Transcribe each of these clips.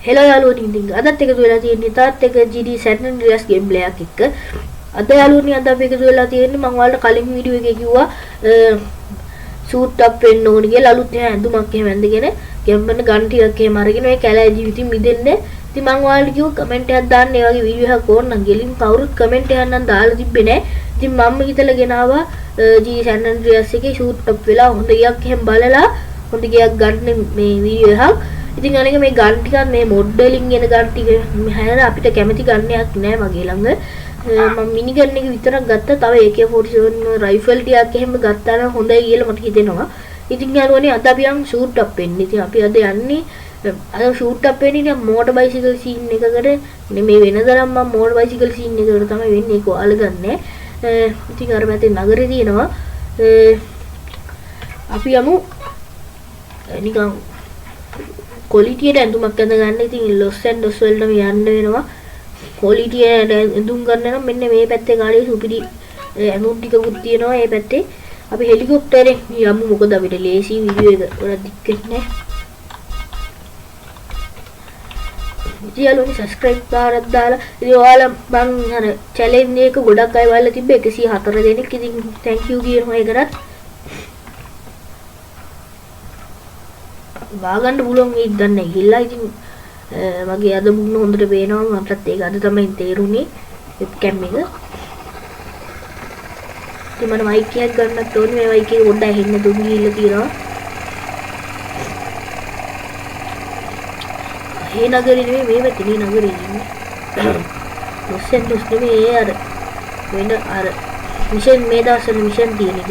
හෙලා යාළුවනි ඉතින් අදත් එකතු වෙලා තියෙන්නේ තාත් එක GD San Andreas game play එකක් එක්ක. අද යාළුවනි අද අපි එකතු වෙලා තියෙන්නේ මම ඔයාලට කලින් වීඩියෝ එකේ කිව්වා සූට් අප් වෙන්න ඕනේ කියලා අලුත් ඇඳුමක් එහෙම ඇඳගෙන ගැම්බන ගන් ටිකක් එහෙම අරගෙන ඔය කැලෑ ජීවිතින් මිදෙන්න. ඉතින් මම ඔයාලට කිව්වා කමෙන්ට් එකක් දාන්න ඒ වගේ වීඩියෝ එකක් ඕන නම් ගෙලින් කවුරුත් කමෙන්ට් එකක් නම් දාලා තිබ්බේ නැහැ. ඉතින් මම හිතලා ගෙනාවා GD San Andreas එකේ සූට් අප් වෙලා හොඳ ගියක් එහෙම බලලා හොඳ ගියක් ගන්න මේ වීඩියෝ එකක්. ඉතින් අනේක මේ ගන් ටිකක් මේ මොඩ්ඩලින් එන ගන් ටික හැර අපිට කැමති ගන්නයක් නෑ මගේ ළඟ. මම මිනි ගන් එක විතරක් ගත්තා. තව AK47 රයිෆල් ටිකක් එහෙම ගත්තා නම් හොඳයි කියලා මට හිතෙනවා. ඉතින් යාළුවනේ අද අපි යන් ෂූට් අප් වෙන්න. ඉතින් අපි අද යන්නේ අද ෂූට් අප් වෙන්නේ නේ මෝටර් බයිසිකල් සීන් එකකට. මේ වෙනදනම් මම මෝටර් බයිසිකල් සීන් එකකට තමයි වෙන්නේ. ඒක ඔයාලා ගන්නෑ. ඉතින් අර මැතේ නගරේ තියෙනවා. අපි යමු නිකන් ක්වොලිටියට ඇඳුමක් අඳ ගන්න. ඉතින් ලොස් ඇන්ඩොස් වලටම යන්න වෙනවා. ක්වොලිටියට ඇඳුම් ගන්න නම් මෙන්න මේ පැත්තේ කාලේ සුපිරි ඇඳුම් ටිකකුත් තියෙනවා. මේ පැත්තේ අපි හෙලිකොප්ටරෙන් යමු. මොකද අපිට ලේසි වීඩියෝ එක වල දික්කෙත් නැහැ. ඉතින් යාළුවනි subscribe පාරක් දාලා ඉතින් ඔයාලා මං අර challenge එක ගොඩක් අය බලලා තිබ්බ 104 දෙනෙක්. ඉතින් thank you කියනවා ඒකටත්. වාගන්න පුළුවන් වෙයිද දන්නේ නැහැ. ගිහලා ඉතින් මගේ අද මුන්න හොඳට පේනවා. මටත් ඒක අද තමයි තේරුනේ වෙබ්කැම් එක. ඉතින් මම මයික් එකක් ගන්නත් ඕනේ. මේ මයික් එක පොඩ්ඩක් ඇහෙන්න දුම් ගිහිල්ලා තියෙනවා. මේ නගරේ නෙමෙයි මේ පැත්තේ නගරේ ඉන්නේ. ලොස් ඇන්ජලස් නෙමෙයි අර වෙන අර මිෂන් මේ දවස්වල මිෂන් තියෙන එක.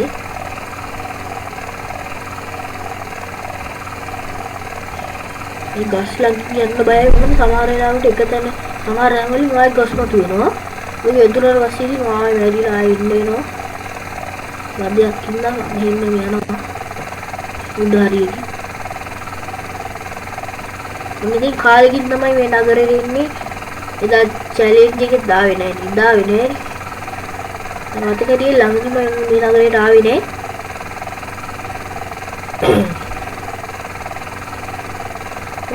ඒ ගස් ළඟ යන්න බයයි වුණා. සමහර වෙලාවට එක තැන සමහර රැඟවලින් ආයෙ ගස් මතු වෙනවා. ඔය එදුරර වශයෙන් ආයෙ වැඩිලා ආයෙ ඉන්න වෙනවා. වදයක් ඉඳන් මෙහෙම යනවා. උඩහරියට. ඉතින් කාලෙකින් තමයි මේ නගරේ ඉන්නේ. එදා චැලෙන්ජ් එකේ දාවේ නැහැ. දාවේ නැහැ. මතකදී ළඟදිම මේ නගරේට ආවේ නැහැ.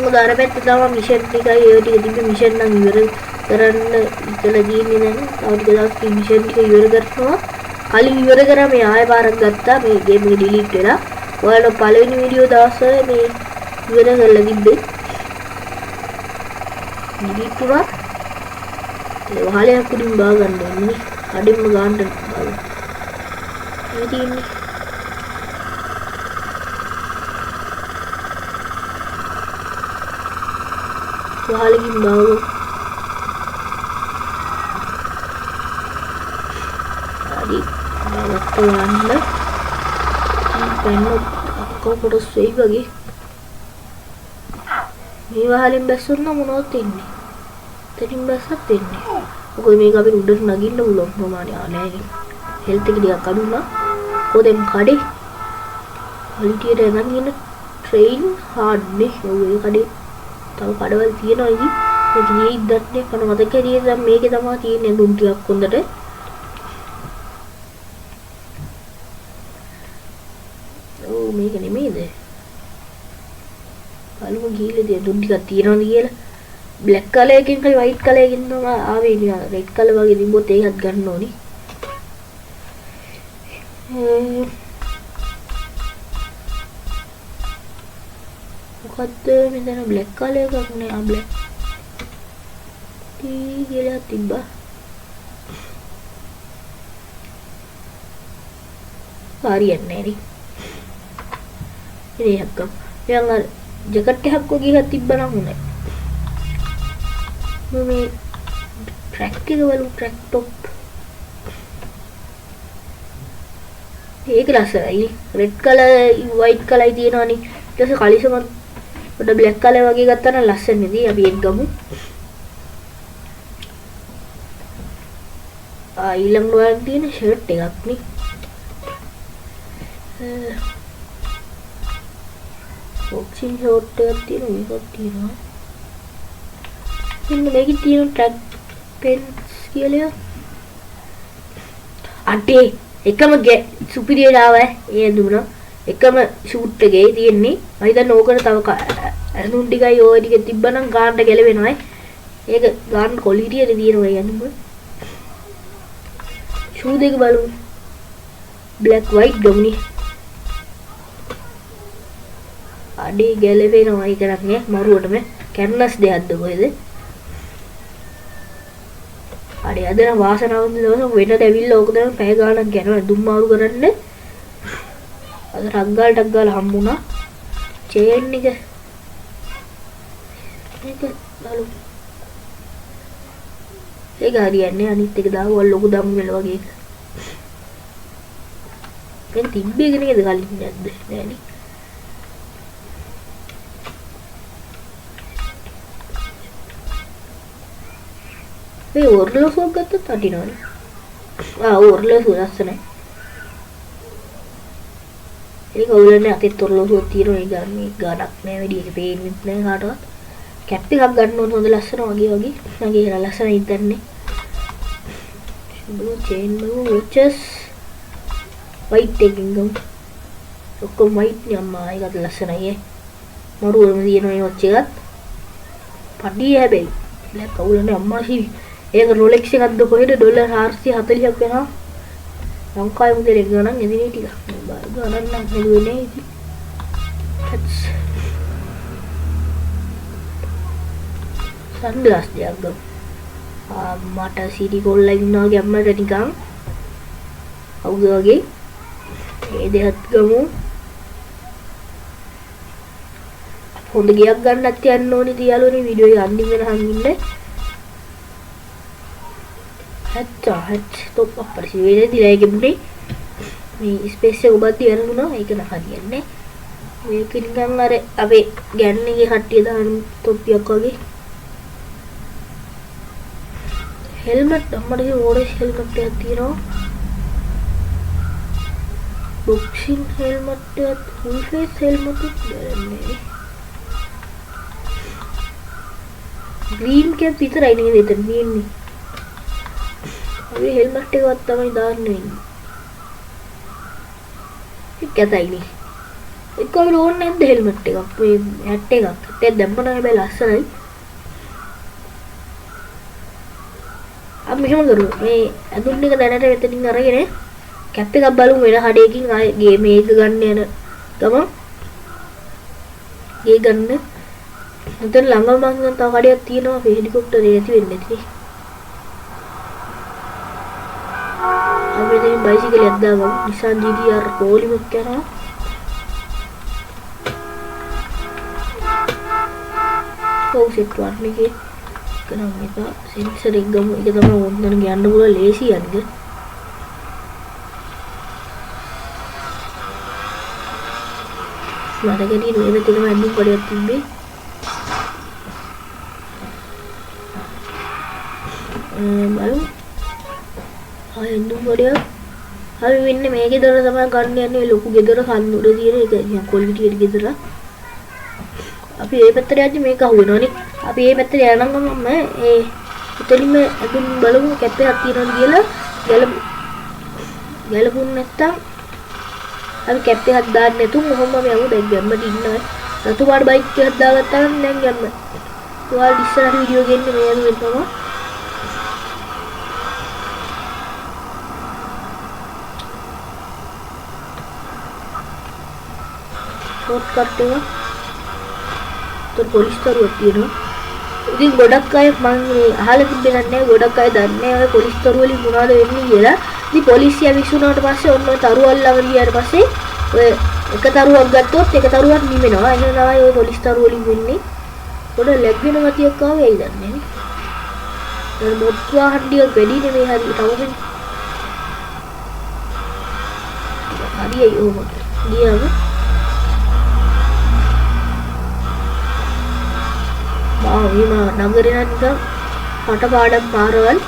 මොකද අර පැත්තේ තව මිෂන් ටිකයි ඒ ටික තිබ්බ මිෂන් නම් ඉවර කරන්න ඉතලා ගියන්නේ නැහැ. තව ටික දවස් මිෂන් ටික ඉවර කරනවා. කලින් ඉවර කරා මේ ආයෙ පාරක් ගත්තා. මේ ගේම් එක ඩිලීට් වෙලා. ඔයාලට පළවෙනි වීඩියෝ දවස්වල මේ ඉවර කරලා තිබ්බේ. ඩිලීට් වුණා. ඒ වහලයක් උඩින් බා ගන්න ඕනේ. කඩින්ම ගන්න බා. මේ තියෙන්නේ වහලකින් බාව. හරි. බාවට යන්න. පෙන්නොත් කොහොමද සෙයි වගේ. මේ වහලෙන් බැස්සොත් නම් මොනවද වෙන්නේ? දෙකින් බැස්සත් වෙන්නේ. මොකද මේක අපිට උඩට නගින්න පුළුවන් ප්‍රමාණය නෑ. හෙල්ත් එක ටිකක් අඩු වුණා. කොහෙන් කඩේ? ක්වොලිටියට එනන් ඉන්න ට්‍රේන් හાર્ඩ් නේ. ඔය කඩේ තව කඩවල තියෙනවා ඉතින්. ඒක ගියේ ඉද්දන්නේ කන මතක ඇරියේ දැන් මේකේ තමයි තියෙන්නේ දුම් ටිකක් හොඳට. ඕ මේක නෙමෙයිද? බලමු ගිහලා දුම් ටිකක් තියෙනවද කියලා. බ්ලැක් කලර් එකකින් හරි වයිට් කලර් එකකින් තමයි ආවේ නිකන් රෙඩ් කලර් වගේ තිබ්බොත් ඒකත් ගන්න ඕනි. මොකද්ද මෙතන බ්ලැක් කලර් එකක් නේ. ආ බ්ලැක් ටී කියලා තිබ්බා. හරියන්නේ නැහැ නේ. ඉතින් එකක් මම අර ජැකට් එකක් වගේ එකක් තිබ්බනම් උනේ. මේ ට්‍රැක් එක වල ට්‍රැක් টොප් ඒක ලස්සනයි. රෙඩ් කලර් වයිට් කලරයි තියෙනවනේ. ඊට පස්සේ කලිසම පොඩ බ්ලැක් කලර් වගේ ගත්තා නම් ලස්සන නේද? අපි ඒක ගමු. ඊළඟ වල තියෙන ෂර්ට් එකක් නේ. බොක්සින් ෂෝට් එකක් තියෙනවා. මේකක් තියෙනවා. ඉන්න මේකේ තියෙන ට්‍රැක් පෙන්ස් කියලා. අඩේ එකම සුපිරියරාව ඒ දුන එකම ෂූට් එකේ තියෙන්නේ. මම හිතන්නේ ඕකට තව ඇඳුම් ටිකයි ඔය ටික තිබ්බනම් ගානට ගැලවෙනවා. ඒක ගාන ක්වොලිටියට දිනනවා යන්නම. ෂූ දෙක බලමු. black white ගමුනේ. අඩේ ගැලවෙනවා ඒක නන්නේ මරුවටම කැන්වස් දෙයක්ද කොහෙද? අඩේ අද නම් වාසනාවන්ත දවසක් වෙනද ඇවිල්ලා ඕක තමයි පැය ගාණක් යනවා දුම් මාරු කරන්න. අද ටක් ගාලා හම්බුණා. චේන් එක මේක බලමු. ඒක හරියන්නේ අනිත් එක දාවල් ලොකු දම්මල වගේ එක. දැන් තිබ්බේ කෙනෙක්ද කලින් නැද්ද? නෑනේ. මේ ඔර්ලෝසුවක් ගත්තත් අටිනවනේ. ඔර්ලෝසුව ලස්සනයි. ඒක ඔයලනේ අතේ ඔර්ලෝසුවක් තියෙනවා. ඒ ගානේ ගානක් නෑ වැඩි. ඒක පේන්නෙත් නෑ කාටවත්. කැප් එකක් ගන්න ඕන හොඳ ලස්සන වගේ. මගේ ඒක ලස්සනයි ඉතින්නේ. blue chain blue watches white එකකින් ගමු. ඔක්කොම white නේ අම්මා. ඒකත් ලස්සනයි. මරුවම තියෙනවා මේ watch එකත්. පඩිය හැබැයි. black කවුලනේ අම්මා සීවි. ඒක Rolex එකක්ද කොහෙද $440ක් වෙනවා. ලංකාවේ මුදල් එක ගණන් එදිනේ ටික. ගණන් නම් හෙළුවේ නේ ඉතින්. සන්ග්ලාස් දෙයක් ගමු. මට සිටි කොල්ලා ඉන්නවා ගැම්මට නිකන්. අවුද වගේ. මේ දෙයක් ගමු. හොඳ ගියක් ගන්නත් යන්න ඕනේ තියාලෝනේ වීඩියෝ එක අන්තිම වෙනකන් ඉන්න. Hat top අප්පරි වේලේ දිලා ගෙමුනේ. මේ ස්පේස් එක ඔබත් දියරුණා. ඒක නම් හරියන්නේ. මේක නිකන් අර අපේ ගෑන්නගේ කට්ටිය දාන තොප්පියක් වගේ. helmet අම්මට ඕරේජ් helmet එකක් තියෙනවා. boxing helmet එකත් full face helmet එකක් දෙන්නේ. green cap විතරයි නේද එතන තියෙන්නේ. ඔය helmet එකවත් තමයි දාන්න වෙන්නේ. ඒක ඇතයිනේ. ඒක කොහොමද ඕනේ නැද්ද helmet එකක්? මේ hat එකක්. ඒක දැම්මම හැබැයි ලස්සනයි. අපි මෙහෙම කරුවා. මේ ඇඳුම් එක දැනට එතනින් අරගෙන කැප් එකක් බලමු වෙන කඩේකින් ආයේ ගේම් එක ගන්න යන ගමන් ගේ ගන්න. මෙතන ළඟම මං තව කඩයක් තියෙනවා හෙලිකොප්ටරේ නැති වෙන්නේ නැති. අපි දැන් බයිසිකලයක් දාගමු. Nissan GTR පොලිමක් කරනවා. කොහොසෙත් වර්ණිකේ කරන එක සෙන්සර් එක ගමු. ඒක තමයි ඕනනම් යන්න පුළුවන් ලේසි යන්නේ. වරගදී නේ මෙතන ඇඳුම් කඩයක් තිබ්බේ. බලමු. ඇඳුම් කඩයක්. අපි වෙන්නේ මේ ගෙදර තමයි ගන්න යන්නේ. ලොකු ගෙදර කන්නුඩ තියෙන එක නිකන් ක්වොලිටියට ගෙදර. අපි මේ පැත්තට යද්දි මේක අහුවෙනවනේ. අපි මේ පැත්තට යනනම් මම ඒ එතනින්ම ඇඳුම් බලමු කැප් එකක් තියෙනවද කියලා. ගැලපුණ නැත්තම් අපි කැප් එකක් දාන්න නැතුව මොහොම අපි යමු. දැන් ගැම්මට ඉන්නවා. රතු පාට බයික් එකක් දාගත්තා නම් දැන් ගැම්ම. ඔයාලා ඉස්සරහ වීඩියෝ ගේන්නේ මේ අනුව වෙනවා. ෂෝට් කට් එක. පොලිස් තරුවක් තියෙනවා. ඉතින් ගොඩක් අය මම අහලා තිබෙන්නේ නැහැ. ගොඩක් අය දන්නේ නැහැ ඔය පොලිස් තරුව වලින් මොනවද වෙන්නේ කියලා. ඉතින් පොලිසිය විසුණාට පස්සේ ඔන්න ඔය තරුවල් ළඟ ගියාට පස්සේ ඔය එක තරුවක් ගත්තොත් එක තරුවක් නිවෙනවා. එහෙනම් තමයි ඔය පොලිස් තරුව වලින් වෙන්නේ. පොඩ ලැග් වෙන ගතියක් ආවේ ඇයි දන්නේ නැහැ. දැන් මොට් වාහන ටික වැඩි නෙමෙයි හරි තවගෙන. හරියයි ඕම. ගියාම මේ නගරේ නම් නිකන් පටපාඩම් පාරවල්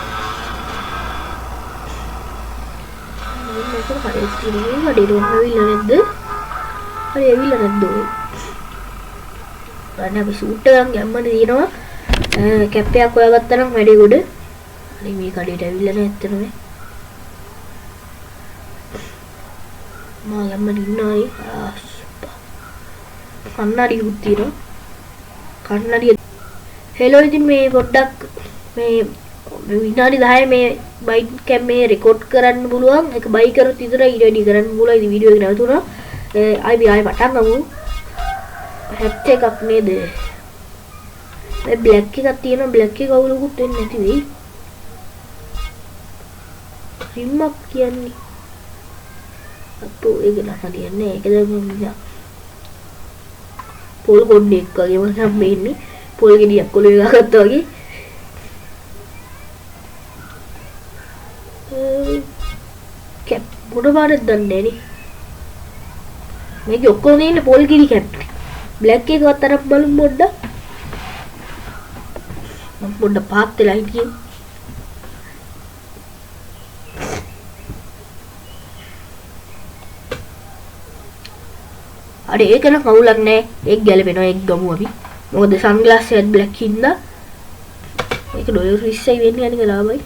මේක හරියට තියෙන්නේ වැඩිරෝ ඇවිල්ලා නැද්ද? හරි ඇවිල්ලා නැද්ද ඔය? ගන්න අපි සූට් එකක් ගැම්මනේ දිනනවා. කැප් එකක් හොයාගත්තා නම් වැඩි ගොඩ. අනේ මේ කඩේට ඇවිල්ලා නැත්තේ නේ. මම ගැම්මනේ ඉන්නවා නේ. කන්නඩි උත් තියෙනවා. කන්නඩිය හෙලෝ ඉතින් මේ පොඩ්ඩක් මේ විනාඩි 10 මේ බයිට් කැම් මේ රෙකෝඩ් කරන්න පුළුවන් ඒක බයි කරොත් විතරයි ඊට වැඩි කරන්න පුළුවන් ඉතින් වීඩියෝ එක නැවතුණා ආයි පටන් ගමු හැට් එකක් නේද මේ බ්ලැක් එකක් තියෙනවා බ්ලැක් එක අවුලකුත් වෙන්නේ නැති වෙයි රිම්මක් කියන්නේ අපෝ ඒක නම් හරියන්නේ ඒක දැන් පොල් කොණ්ඩෙක් වගේ මම මේන්නේ පොල් ගෙඩියක් කොළේ ගහගත්තා වගේ කැප් මොන පාටද දන්නේ නේ මේක ඔක්කොම තියෙන්නේ පොල් ගෙඩි කැප් බ්ලැක් එකවත් අරන් බලමු පොඩ්ඩක් මම පොඩ්ඩක් පාත් වෙලා හිටියේ අර ඒක නම් කවුලක් නෑ ඒක ගැලපෙනවා ඒක ගමු අපි මොකද සන්ග්ලාස් එකත් බ්ලැක් හින්දා ඒක ඩොලර් 20යි වෙන්නේ අනික ලාභයි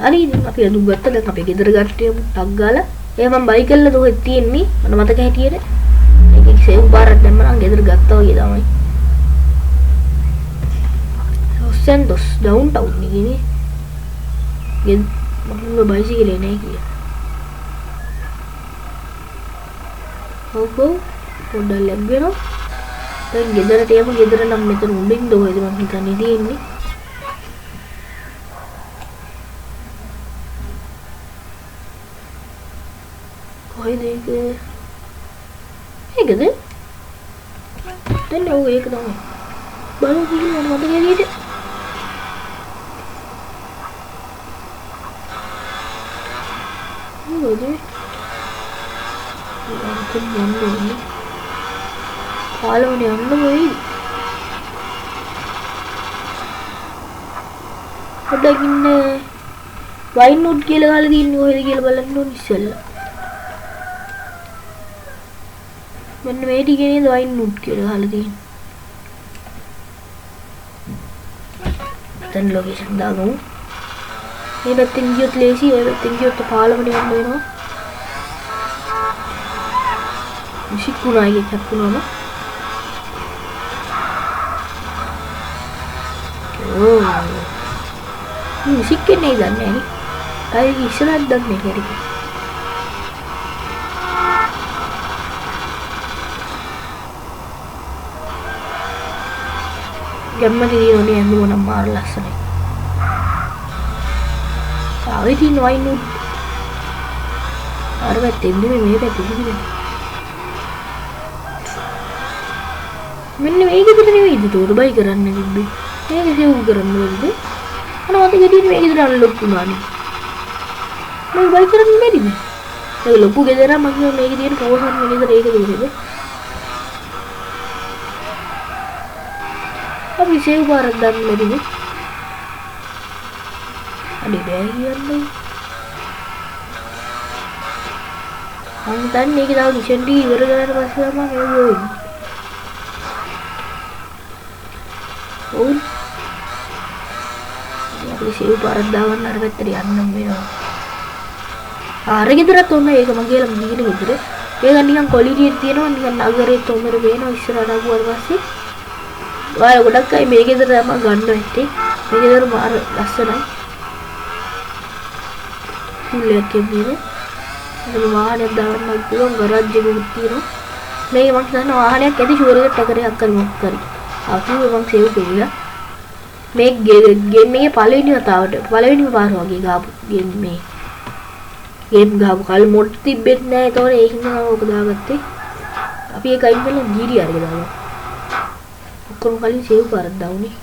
හරි ඉතින් අපි අඳුම් ගත්තා දැන් අපි ගෙදර ගන්න යමු ටක් ගාලා ඒ මම බයි කරලා තෝහෙ තියෙන්නේ මට මතක හැටියට ඒක සේව් බාරක් දැම්ම නම් ගෙදර ගත්තා වගේ තමයි සෙන්ඩොස් ඩවුන්ටවුන් එකනේ මම බයිසිකලේ නෑ කිය ඔව් පොඩ්ඩක් ලැබෙනවා දැන් ගෙදරට යමු ගෙදර නම් මෙතන උඩින් දෝහෙද මම හිතන්නේ තියෙන්නේ කොහෙද ඒක ඒකද දැන් ඔව් ඒක තමයි බලමු කියලා මම මතක හැටියට මොකද යන්නේ පාලවනේ යන්න වෙයි පොඩ්ඩක් ඉන්න වයින් නුඩ් කියලා ගාලා තියෙන්නේ කොහෙද කියලා බලන්න ඕනේ ඉස්සෙල්ලා මෙන්න මේ ටිකේ නේද වයින් නුඩ් කියලා ගාලා තියෙන්නේ දැන් ලොකේෂන් දාගමු මේ පැත්තෙන් ගියොත් ලේසි ඔය පැත්තෙන් ගියොත් පාලවනේ යන්න වෙනවා විසිකුණා එකක් හක්කුනම ඕ විසිකන්නේ දන්නේ නේ අය ඉස්සරහට දන්නේ හරි ගම්මදී දිනෝනේ ඇඳුම නම් මාර ලස්සනයි ආවේ තියෙන වයින් උඩ් අර පැත්තෙන් මේ පැත්තෙන් දිනේ මෙන්න මේක විතර නෙවෙයිද උඩ බයි කරන්න තිබ්බේ මේක සේව් කරන්න බැරිද අර මතක තියෙන මේක විතර අන්ලොක් වුණානේ මේ බයි කරන්න බැරිද ඒක ලොකු ගෙදර මම මේක තියෙන පොසන් ගෙදර ඒක දෙන්නද අපි සේව් කරන් ගන්න බැරිද අනේ බෑ කියන්නේ මම දැන් මේක දාව මිෂන් ඩී ඉවර කරලා පස්සේ තමයි ඒක වෙන්නේ ඕන් අපි සේව් පාරක් දාවන්න අර පැත්තට යන්න වෙනවා අර ගෙදරත් ඔන්න ඒක මම කියලා මිනිහට ගෙදර ඒක නිකන් කොලිටියට තියෙනවා නිකන් නගරේ තොමර වෙනවා ඉස්සරහට ආවුවාට පස්සේ ඔයාලා ගොඩක් අය මේ ගෙදර තමයි ගන්න ඇත්තේ මේ ගෙදර මාර ලස්සනයි ෆුල් එකක් කියන්නේ ඒක වාහනයක් දාන්න පුළුවන් ගරාජ් එකකුත් තියෙනවා මේක මම හිතන්නේ වාහනයක් ඇති ෂුවර් එකට ටැකරයක් කරමු කරි අපි මම සේව් කළා මේ ගේම් එකේ පළවෙනි වතාවට පළවෙනිම පාර වගේ ගාපු ගේම් මේ ගේම් ගාපු කල් මොඩ් තිබෙත් නැහැ ඒතකොට ඒකින් මම ඔක දාගත්තේ අපි ඒක අයින් කරලා GD අරගෙන දානවා ඔක්කොම කලින් සේව් පාරක් දාන්නේ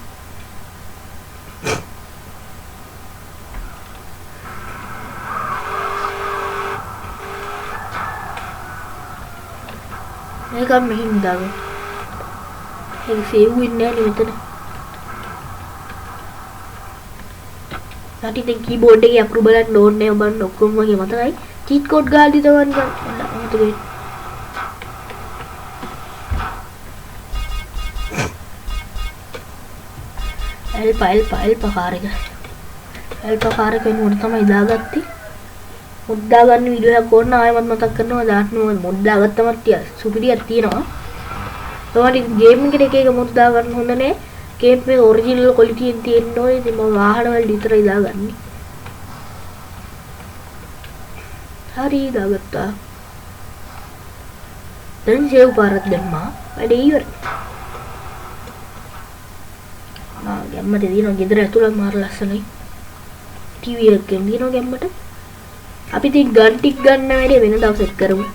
මේක මෙහෙම දාගන්න ඒක සේව් වෙන්නේ නැහැ මෙතන. නැටි දැන් කීබෝඩ් එකේ අකුරු බලන්න ඕනේ නැහැ ඔබන්න ඔක්කොම වගේ මතකයි. චීට් කෝඩ් ගාලා දිතවන්න ගන්න. මතකයි. එල්පා කාර් එක. එල්පා කාර් එක වෙනුවට තමයි දාගත්තේ. මොඩ් දාගන්න වීඩියෝ එකක් ඕන ආයෙමත් මතක් කරනවා දාන්න ඕන මොඩ් දාගත්තම සුපිරියක් තියෙනවා. ඔයාලට ගේම් එකට එක මොඩ් දාගන්න හොඳ නෑ. ගේම් එක ඔරිජිනල් ක්වොලිටි එකෙන් තියෙන්න ඕනේ. ඉතින් මම වාහන වල විතරයි දාගන්නේ. හරි දාගත්තා. දැන් සේව් පාරක් දැම්මා. වැඩේ ඉවරයි. ගැම්මට දිනන ගෙදර ඇතුළත් මාර ලස්සනයි. ටීවී එකකින් දිනන ගැම්මට. අපි ඉතින් ගන් ටික ගන්න වැඩේ වෙන දවසක් කරමු.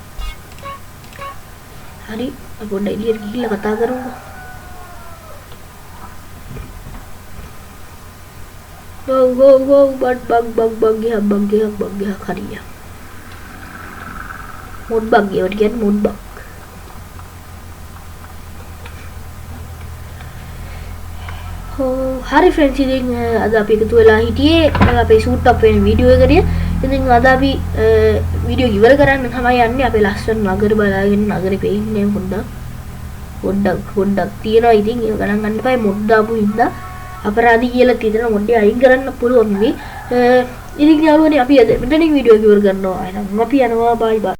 හරි අපි පොඩ්ඩක් එළියට ගිහිල්ලා කතා කරමුකෝ. ගෝ බග් ගියා හරිය. මොඩ් බග් ඒවට කියන්නේ මොඩ් බග්. හරි ෆ්‍රෙන්ඩ්ස් ඉතින් අද අපි එකතු වෙලා හිටියේ අපේ ෂූට් අප් වෙන වීඩියෝ එකකට. ඉතින් අද අපි වීඩියෝ ඉවර කරන්න තමයි යන්නේ. අපේ ලස්සන නගර බලාගෙන නගරේ පෙන්නේ පොඩ්ඩක් තියෙනවා. ඉතින් ඒක ගණන් ගන්න එපා. මොඩ් දාපු හින්දා අපරාධී කියලා තියෙන මොඩ් එක අයින් කරන්න පුළුවන් මේ. ඉතින් යාළුවනේ අපි අද මෙතනින් වීඩියෝ එක ඉවර කරනවා. එහෙනම් අපි යනවා. බයි බයි.